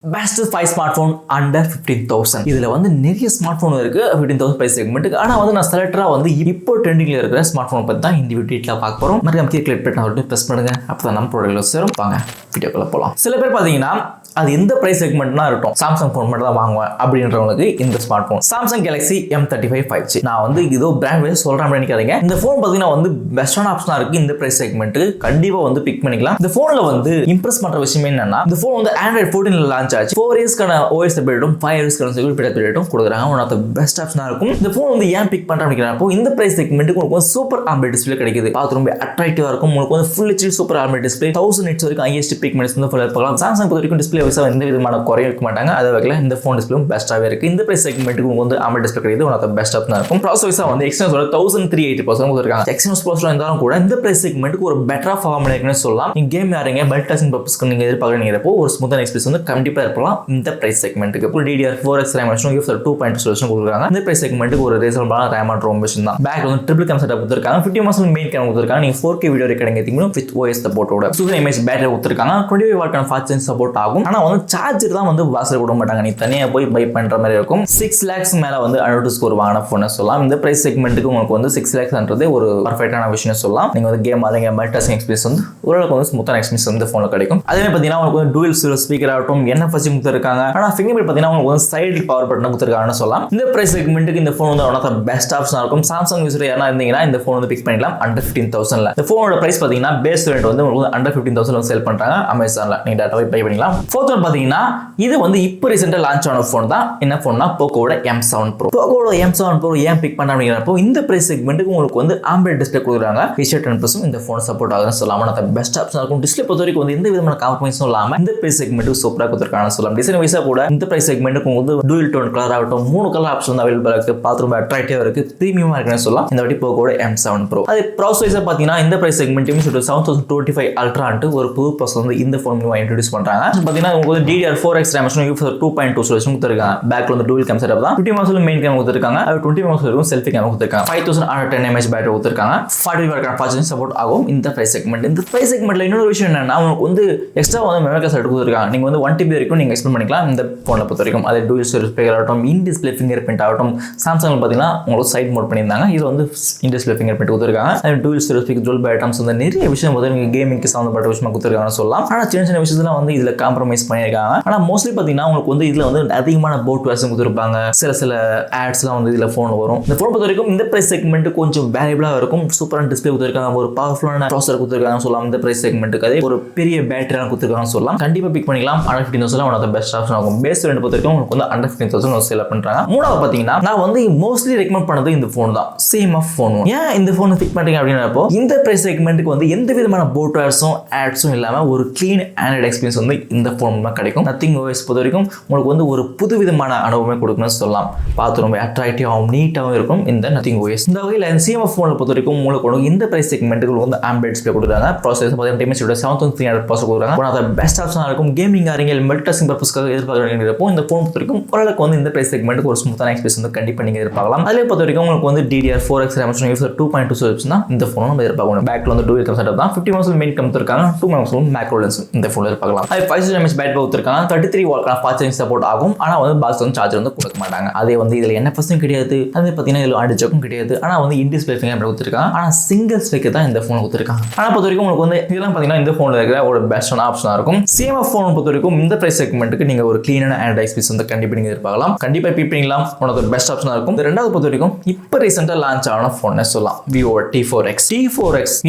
Best 5 smartphone under 15,000. இதுல வந்து நிறைய ஸ்மார்ட் போன் இருக்கு 15,000 பிரைஸ் செக்மெண்ட்டுக்கு. ஆனா வந்து நான் செலக்டரா வந்து இப்போ ட்ரெண்டிங்ல இருக்கிற ஸ்மார்ட் போன் பத்தி தான் இந்த வீடியோல பார்க்க போறோம். மறக்காம கீழே கிளிக் பண்ணி பிரஸ் பண்ணுங்க. அப்பதான் நம்ம ப்ராடக்ட்ல சேரும். வாங்க வீடியோக்குள்ள போலாம். சில பேர் பாத்தீங்கன்னா அது எந்த பிரைஸ் செக்மெண்ட்னா இருக்கும் சாம்சங் போன் மட்டும் தான் வாங்குவேன் அப்படின்றவங்களுக்கு இந்த smart phone Samsung Galaxy M35 5G. நான் வந்து இதோ பிராண்ட் வைஸ் சொல்றேன் நினைக்காதீங்க. இந்த போன் பாத்தீங்கன்னா வந்து பெஸ்டான ஆப்ஷனா இருக்கு. இந்த பிரைஸ் செக்மெண்ட்டுக்கு கண்டிப்பா வந்து பிக் பண்ணிக்கலாம். இந்த போன்ல வந்து இம்ப்ரெஸ் பண்ற விஷயம் என்னன்னா இந்த போன் வந்து Android 14 லான்ச் ஆச்சு. 4 இயர்ஸ்க்கான OS அப்டேட்டும் 5 இயர்ஸ்க்கான செக்யூரிட்டி அப்டேட்டும் கொடுக்குறாங்க. ஒன் ஆஃப் தி பெஸ்ட் ஆப்ஷனா இருக்கும். இந்த போன் வந்து ஏன் பிக் பண்றேன் அப்படிங்கிறப்போ இந்த பிரைஸ் செக்மெண்ட்டுக்கு உங்களுக்கு சூப்பர் AMOLED டிஸ்ப்ளே கிடைக்குது. பார்த்து ரொம்ப அட்ராக்டிவா இருக்கும். உங்களுக்கு வந்து full HD super AMOLED display 1000 nits வரைக்கும் highest peak minutes வந்து ஃபுல்லா பார்க்கலாம். சாம்சங் பொறுத்த வரைக்கும் டிஸ்ப்ளே வைஸா எந்த விதமான குறைய வைக்க மாட்டாங்க. அதே வகையில இந்த போன் டிஸ்ப்ளேவும் பெஸ்ட்டாவே இருக்கு. இந்த பிரைஸ் செக்மெண்ட்டுக்கு வந்து AMOLED டிஸ்ப்ளே கிடைக்குது. ஒன் ஆஃப் தி பெஸ்ட் ஆப்ஷனா இருக்கும். ப்ராசஸர் வைஸா வந்து Exynos 1380% கொடுத்திருக்காங்க. Exynos ப்ராசஸர் இருந்தாலும் கூட இந்த பிரைஸ் செக்மெண்ட்டுக்கு ஒரு பெட்டரா ஃபார்முலா இருக்குன்னு சொல்லலாம். நீங்க கேம் ஆடுறீங்க மல்டிடாஸ்கிங் பர்பஸ்க்கு நீங்க எதிர்பார்க்கறீங்கறப்போ ஒரு ஸ்மூத்தான எக்ஸ்பீரியன்ஸ் வந்து கண்டிப்பா இருக்கலாம் இந்த பிரைஸ் செக்மெண்ட்டுக்கு. DDR4X RAM UFS 2.2 சொல்யூஷன் கொடுத்திருக்காங்க. இந்த பிரைஸ் செக்மெண்ட்டுக்கு ஒரு ரீசனபிளான RAM and ROM வெர்ஷன் தான். பேக் வந்து ட்ரிபிள் கேம் செட்டப் கொடுத்திருக்காங்க. 50 மெயின் கேம் கொடுத்திருக்காங்க. நீங்க 4K வீடியோ ரெக்கார்டிங் எடுத்தீங்கன்னா வித் OS சப்போர்ட்டோட சூப்பர் இமேஜ் பேட்டரி கொடுத்திருக்காங்க. 25 வாட் ஃபாஸ்ட் சார்ஜிங் சப்போர்ட் ஆகும். ஆனா வந்து சார்ஜர் தான் வந்து வாசல் கொடுக்க மாட்டாங்க. நீ தனியா போய் பை பண்ற மாதிரி இருக்கும். 6 lakhs மேல வந்து அனோட் ஸ்கோர் வாங்கின போன் சொல்லலாம். இந்த பிரைஸ் செக்மெண்ட்டுக்கு உங்களுக்கு வந்து 6 lakhsன்றதே ஒரு பர்ஃபெக்ட்டான விஷயம் சொல்லலாம். நீங்க வந்து கேம் ஆடுறீங்க மல்டிடாஸ்கிங் எக்ஸ்பீரியன்ஸ் வந்து ஓரளவுக்கு வந்து ஸ்மூத்தான எக்ஸ்பீரியன்ஸ் வந்து போன்ல கிடைக்கும். அதே மாதிரி பாத்தீங்கன்னா உங்களுக்கு வந்து டூயல் ஸ்பீக்கர் ஆகட்டும் NFC கொடுத்திருக்காங்க. ஆனா ஃபிங்கர் பிரிண்ட் பாத்தீங்கன்னா உங்களுக்கு வந்து சைடு பவர் பட்டன் கொடுத்திருக்காங்கன்னு சொல்லலாம். இந்த பிரைஸ் செக்மெண்ட்டுக்கு இந்த போன் வந்து ஒன் ஆஃப் தி பெஸ்ட் ஆப்ஷனா இருக்கும். சாம்சங் யூசர் யாரா இருந்தீங்கன்னா இந்த போன் வந்து பிக் பண்ணிக்கலாம் அண்டர் 15,000ல. இந்த போனோட பிரைஸ் பாத்தீங்கன்னா பேஸ் வேரியன்ட் வந்து உங்களுக்கு அண்டர் 15,000ல சேல் பண்றாங்க அமேசான்ல. நீங்க டேரக்டா பை பண்ணிக்கலாம். ஃபோர்த் ஒன் பாத்தீங்கன்னா இது வந்து இப்போ ரீசெண்டா லான்ச் ஆன போன் தான். என்ன போன்னா போக்கோவோட M7 Pro. போக்கோவோட M7 Pro ஏன் பிக் பண்ண அப்படிங்கிறப்போ இந்த பிரைஸ் செக்மெண்ட்டுக்கு உங்களுக்கு வந்து AMOLED டிஸ்ப்ளே கொடுக்குறாங்க. ஃபீச்சர் 10% இந்த போன் சப்போர்ட் ஆகுதுன்னு சொல்லலாம். அந்த பெஸ்ட் ஆப்ஷனா இருக்கும். டிஸ்ப்ளே பொறுத்த வரைக்கும் வந்து எந்த விதமான காம்ப்ரமைஸும் இல்லாம இந்த பிரைஸ் செக்மெண்ட்டுக்கு சூப்பரா கொடுத்துருக்காங்கன்னு சொல்லலாம். டிசைன் வைஸா கூட இந்த பிரைஸ் செக்மெண்ட்டுக்கு வந்து டூயல் டோன் கலர் ஆகட்டும் 3 கலர் ஆப்ஷன் வந்து அவைலபிளா இருக்கு. பார்த்து ரொம்ப அட்ராக்டிவா இருக்கு. பிரீமியமா இருக்குன்னு சொல்லலாம். இந்த வாட்டி போக்கோவோட M7 Pro. அதே ப்ராசஸர் வைஸா பாத்தீங்கன்னா இந்த பிரைஸ் செக்மெண்ட்டையும் 7025 Ultra ஒரு புது ப்ராசஸர் வந்து இந்த போன் மூலமா இன்ட்ரோ듀ஸ் பண்றாங்க. பாத்தீங்கன்னா உங்களுக்கு DDR4X RAM UFS 2.2 சொல்யூஷன் கொடுத்திருக்காங்க. பேக்ல வந்து டூயல் கேம் செட்டப் தான். 50 MP மெயின் கேம் கொடுத்திருக்காங்க. 20 MP வரைக்கும் செல்ஃபி கேம் கொடுத்திருக்காங்க. 5110 mAh பேட்டரி கொடுத்திருக்காங்க. 40 வாட் ஃபாஸ்ட் சார்ஜிங் சப்போர்ட் ஆகும் இந்த பிரைஸ் செக்மெண்ட். இந்த பிரைஸ் செக்மெண்ட்ல இன்னொரு விஷயம் என்னன்னா உங்களுக்கு வந்து எக்ஸ்ட்ரா வந்து மெமரி கார்டு கொடுத்திருக்காங்க. நீங்க வந்து 1 TB வரைக்கும் நீங்க எக்ஸ்பெண்ட் பண்ணிக்கலாம் இந்த போன்ல பொறுத்த வரைக்கும். அதே டூயல் ஸ்பீக்கர் ஆகட்டும் இன் டிஸ்ப்ளே ஃபிங்கர் பிரிண்ட் ஆகட்டும் சாம்சங்ல பாத்தீங்கன்னா உங்களுக்கு சைட் மோட் பண்ணியிருந்தாங்க. இது வந்து இன் டிஸ்ப்ளே ஃபிங்கர் பிரிண்ட் கொடுத்திருக்காங்க. அதே டூயல் ஸ்பீக்கர் டுவல் பேட்டம்ஸ் வந்து நிறைய விஷயம் வந்து நீங்க கேமிங்க்கு சம்பந்தப்பட்ட விஷயமா கொடுத்திருக்காங்கன்னு சொல்லலாம். ஆனா சின்ன சின்ன விஷயத்துல வந்து இதுல காம்ப்ரமைஸ் பண்ணியிருக்காங்க. ஆனா மோஸ்ட்லி பாத்தீங்கன்னா உங்களுக்கு வந்து இதுல வந்து அதிகமான போட் வேர்ஷன் கொடுத்திருப்பாங்க. சில ஆட்ஸ்லாம் வந்து இதுல போன் வரும். இந்த போன் பொறுத்த வரைக்கும் இந்த பிரைஸ் செக்மெண்ட் கொஞ்சம் வேல்யூபிளா இருக்கும். சூப்பரான டிஸ்ப்ளே கொடுத்திருக்காங்க. ஒரு பவர்ஃபுல்லான ப்ராசஸர் கொடுத்திருக்காங்க சொல்லலாம். இந்த பிரைஸ் செக்மெண்ட்டுக்கு அதே ஒரு பெரிய பேட்டரி கொடுத்திருக்காங்கன்னு சொல்லலாம். கண்டிப்பா பிக் பண்ணிக்கலாம். Under 15,000 one of the best option ஆகும். பேஸ் வேரியன்ட் பொறுத்த வரைக்கும் உங்களுக்கு வந்து அண்டர் 15,000 சேல் பண்றாங்க. மூணாவது பாத்தீங்கன்னா நான் வந்து மோஸ்ட்லி ரெக்கமெண்ட் பண்ணது இந்த போன் தான். Same of phone. ஏன் இந்த போன் பிக் பண்றீங்க அப்படின்றப்போ இந்த பிரைஸ் செக்மெண்ட்டுக்கு வந்து எந்த விதமான போட் வேர்ஸும் ஆட்ஸும் இல்லாம ஒரு க்ளீன் ஆண்ட்ராய்டு எக்ஸ்பீரியன்ஸ் வந்து இந்த போன் மூலமா கிடைக்கும். நத்திங் OS பொறுத்த வரைக்கும் உங்களுக்கு வந்து ஒரு புது விதமான அனுபவமே கொடுக்கணும்னு சொல்லலாம். பார்த்து ரொம்ப அட்ராக்டிவாகவும் நீட்டாகவும் இருக்கும் இந்த நத்திங் OS. இந்த வகையில் CMF போனை பொறுத்த வரைக்கும் உங்களுக்கு இந்த பிரைஸ் செக்மெண்ட்டுக்கு வந்து AMOLED டிஸ்ப்ளே கொடுக்குறாங்க. ப்ராசஸர் 7300 ப்ராசஸர் கொடுக்குறாங்க. ஒன் ஆஃப் தி பெஸ்ட் ஆப்ஷனா இருக்கும். கேமிங் ஆறீங்க மல்டிடாஸ்கிங் பர்பஸ்க்காக எதிர்பார்க்கறீங்கறப்போ இந்த போன் பொறுத்த வரைக்கும் ஓரளவுக்கு வந்து இந்த பிரைஸ் செக்மெண்ட்டுக்கு ஒரு ஸ்மூத்தான எக்ஸ்பீரியன்ஸ் வந்து கண்டிப்பா நீங்க எதிர்பார்க்கலாம். அதிலே பொறுத்த வரைக்கும் உங்களுக்கு வந்து DDR4X RAM UFS 2.2 சொல்யூஷன் தான் இந்த போன் நம்ம எதிர்பார்க்கணும். பேக்ல வந்து டூயல் கேம் செட்டப் தான். 50 MP மெயின் கேம் கொடுத்திருக்காங்க. 2 MP மேக்ரோ லென்ஸ் இந்த போன்ல எதிர்பார்க்கலாம். அதே 5 mAh பேட்டரி கொடுத்திருக்காங்க. 33 வாட் ஃபாஸ்ட் சார்ஜிங் சப்போர்ட் ஆகும். ஆனா வந்து பாக்ஸ் வந்து சார்ஜர் வந்து கொடுக்க மாட்டாங்க. அதே வந்து இதுல NFC கிடையாது. அதே பாத்தீங்கன்னா இதுல ஆடியோ ஜாக்கும் கிடையாது. ஆனா வந்து இன் டிஸ்ப்ளே ஃபிங்கர் பிரிண்ட் கொடுத்திருக்காங்க. ஆனா சிங்கிள் ஸ்பீக்கர் தான் இந்த போன் கொடுத்திருக்காங்க. ஆனா பொறுத்த வரைக்கும் உங்களுக்கு வந்து இதெல்லாம் பாத்தீங்கன்னா இந்த போன்ல இருக்கிற ஒரு பெஸ்டான ஆப்ஷனா இருக்கும். CMF போன் பொறுத்த வரைக்கும் இந்த பிரைஸ் செக்மெண்ட்டுக்கு நீங்க ஒரு க்ளீனான ஆண்ட்ராய்டு எக்ஸ்பீரியன்ஸ் வந்து கண்டிப்பா நீங்க எதிர்பார்க்கலாம். கண்டிப்பா பிக் பண்ணிக்கலாம். ஒன் ஆஃப் தி பெஸ்ட் ஆப்ஷனா இருக்கும். ரெண்டாவது பொறுத்த வரைக்கும் இப்போ ரீசெண்டா லான்ச் ஆன போன் சொல்லலாம். Vivo T4X.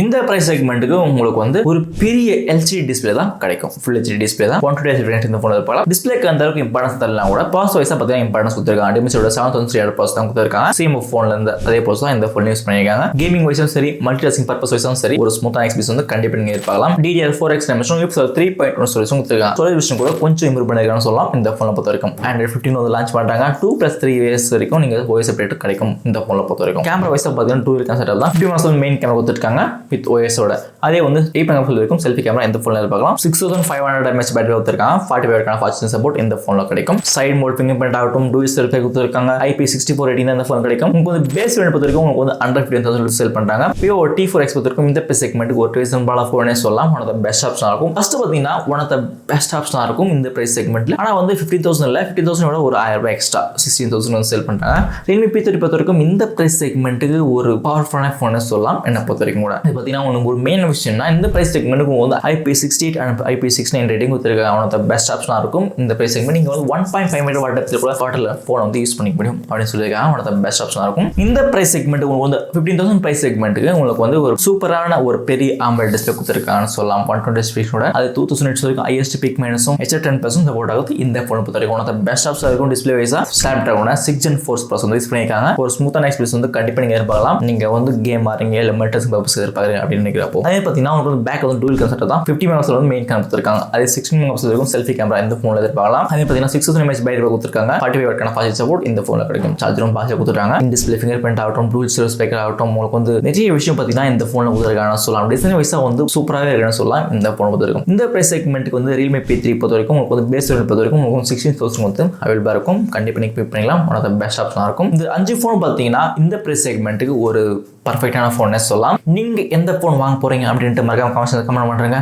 இந்த பிரைஸ் செக்மெண்ட்டுக்கு உங்களுக்கு வந்து ஒரு பெரிய LCD டிஸ்ப்ளே தான் கிடைக்கும். ஃபுல் HD டிஸ்ப்ளே தான். 120Hz இந்த போன்ல இருப்பாங்க. டிஸ்ப்ளேக்கு அந்த அளவுக்கு இம்பார்ட்டன்ஸ் தரலாம் கூட ப்ராசஸர் வைஸா பாத்தீங்கன்னா இம்பார்ட்டன்ஸ் கொடுத்திருக்காங்க. டிமிஸோட 7300 ப்ராசஸர் தான் கொடுத்திருக்காங்க. CMF போன்ல இருந்து அதே ப்ராசஸர் தான் இந்த போன் யூஸ் பண்ணிருக்காங்க. கேமிங் வைஸும் சரி மல்டிடாஸ்கிங் பர்பஸ் வைஸும் சரி ஒரு ஸ்மூத்தான எக்ஸ்பீரியன்ஸ் வந்து கண்டிப்பா நீங்க எதிர்பார்க்கலாம். DDR4X RAM UFS 3.1 சொல்யூஷன் கொடுத்திருக்காங்க. ஸ்டோரேஜ் விஷயம் கூட கொஞ்சம் இம்ப்ரூவ் பண்ணிருக்காங்கன்னு சொல்லலாம். இந்த போன்ல பொறுத்த வரைக்கும் Android 15 வந்து லான்ச் பண்றாங்க. 2+3 years வரைக்கும் நீங்க OS அப்டேட் கிடைக்கும் இந்த போன்ல பொறுத்த வரைக்கும். கேமரா வைஸா பாத்தீங்கன்னா டூயல் கேம் செட்டப் தான். 50 MP மெயின் கேமரா கொடுத்திருக்காங்க வித் OS ஓட. அதே வந்து 8 MP வரைக்கும் செல்ஃபி கேமரா இந்த போன்ல எதிர்பார்க்கலாம். 6500 mAh பேட்டரி கொடுத்துருக்காங்க. 45 வாட்க்கான ஃபாஸ்ட் சார்ஜிங் சப்போர்ட் இந்த ஃபோனில் கிடைக்கும். சைடு மோட் ஃபிங்கர் பிரிண்ட் ஆகட்டும், டூயல் செல்ஃபி கொடுத்துருக்காங்க. IP64 ரேட்டிங் இந்த ஃபோன் கிடைக்கும். உங்களுக்கு வந்து பேஸ் வேரியன்ட் பொறுத்த வரைக்கும் உங்களுக்கு வந்து அண்டர் 15,000 சேல் பண்றாங்க. Vivo T4X பொறுத்த வரைக்கும் இந்த பிரைஸ் செக்மெண்ட்டுக்கு ஒரு ரீசனபிளான ஃபோனே சொல்லலாம். ஒன் ஆஃப் த பெஸ்ட் ஆப்ஷனா இருக்கும். ஃபர்ஸ்ட் பார்த்தீங்கன்னா ஒன் ஆஃப் த பெஸ்ட் ஆப்ஷனா இருக்கும் இந்த பிரைஸ் செக்மெண்ட்ல. ஆனால் வந்து 15,000 இல்லை, 15,000 விட ஒரு 1000 ரூபாய் எக்ஸ்ட்ரா 16,000 வந்து சேல் பண்றாங்க. Realme P30 பொறுத்த வரைக்கும் இந்த பிரைஸ் செக்மெண்ட்டுக்கு ஒரு பவர்ஃபுல்லான ஃபோனே சொல்லலாம் என்ன பொறுத்த வரைக்கும் கூட. இது பார்த்தீங்கன்னா உங்களுக்கு ஒரு மெயின் விஷயம்னா இந்த பிரைஸ் செக்மெண்ட்டுக்கு வந்து IP68 அண்ட் IP69 ரேட்டிங் கொடுத்துருக்காங்க. ஒன் ஆஃப் த பெஸ்ட் ஆப்ஷனா இருக்கும் இந்த பிரைஸ் செக்மெண்ட். நீங்க வந்து 1.5 மீட்டர் வாட்டர் கூட வாட்டர்ல ஃபோனை வந்து யூஸ் பண்ணிக்க முடியும் அப்படின்னு சொல்லியிருக்காங்க. ஒன் ஆஃப் த பெஸ்ட் ஆப்ஷனா இருக்கும். இந்த பிரைஸ் செக்மெண்ட் உங்களுக்கு வந்து 15,000 பிரைஸ் செக்மெண்ட்டுக்கு உங்களுக்கு வந்து ஒரு சூப்பரான ஒரு பெரிய AMOLED டிஸ்பிளே கொடுத்துருக்காங்கன்னு சொல்லலாம். 120 ஸ்பீக்கரோட அது 2000 நெட்ஸ் வரைக்கும் IST பிக் மைனஸும் HR10+ சப்போர்ட் ஆகுது. இந்த ஃபோன் பொறுத்த வரைக்கும் ஒன் ஆஃப் த பெஸ்ட் ஆப்ஷனா இருக்கும். டிஸ்பிளே வைஸா Snapdragon 6 Gen 4 ப்ளஸ் வந்து யூஸ் பண்ணியிருக்காங்க. ஒரு ஸ்மூத்தான எக்ஸ்பீரியன்ஸ் வந்து கண்டிப்பா நீங்க எதிர்பார்க்கலாம். நீங்க வந்து கேம் ஆடுறீங்க இல்லை மெல்டர்ஸ் பர்பஸ் எதிர்பார்க்குறீங்க அப்படின்னு நினைக்கிறப்போ அதே பார்த்தீங்கன்னா உங்களுக்கு வந்து பேக் வந்து டூல் கன்செப்ட் தான் 50 மெகாபிக்சல் வந்து மெயின் கேமரா கொடுத்துருக்காங்க. அதே 16 மெகாபிக்சல் வரைக்கும் செல்ஃபி கேமரா இந்த ஃபோனில் எதிர்பார்க்கலாம். அதே பார்த்தீங்கன்னா 6000 mAh பேட்டரி கொடுத்துருக்காங்க. 45 வாட்க்கான ஃபாஸ்ட் சப்போர்ட் இந்த ஃபோனில் கிடைக்கும். சார்ஜரும் பாசிட்டிவ் கொடுத்துருக்காங்க. டிஸ்பிளே ஃபிங்கர் பிரிண்ட் ஆகட்டும், டூல் செல் ஸ்பீக்கர் ஆகட்டும், உங்களுக்கு வந்து நிறைய விஷயம் பார்த்தீங்கன்னா இந்த ஃபோனில் கொடுத்துருக்காங்கன்னு சொல்லலாம். டிசைன் வைஸாக வந்து சூப்பராகவே இருக்குன்னு சொல்லலாம் இந்த ஃபோன் பொறுத்த வரைக்கும். இந்த பிரைஸ் செக்மெண்ட்டுக்கு வந்து Realme P3 பொறுத்த வரைக்கும் உங்களுக்கு வந்து பேஸ் வேரியன்ட் பொறுத்த வரைக்கும் உங்களுக்கு 16,000 வந்து அவைலபிளாக இருக்கும். கண்டிப்பாக நீங்கள் பிக் பண்ணிக்கலாம். ஒன் ஆஃப் த பெஸ்ட் ஆப்ஷனாக இருக்கும். இந்த 5 ஃபோன் பார்த்தீங்கன்னா இந்த பிரைஸ் செக்மெண்ட்டுக்கு ஒரு பர்ஃபெக்டான ஃபோன்னே சொல்லலாம். நீங்கள் எந்த ஃபோன் வாங்க போகிறீங்க அப்படின்ட்டு மறக்காம கமெண்ட் பண்ணுறேங்க.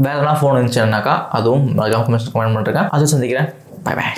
வேறு எதனா ஃபோன் இருந்துச்சுன்னாக்கா அதுவும் மறக்காம கமெண்ட் பண்ணுறேங்க. அதுவும் சந்திக்கிறேன். Bye bye.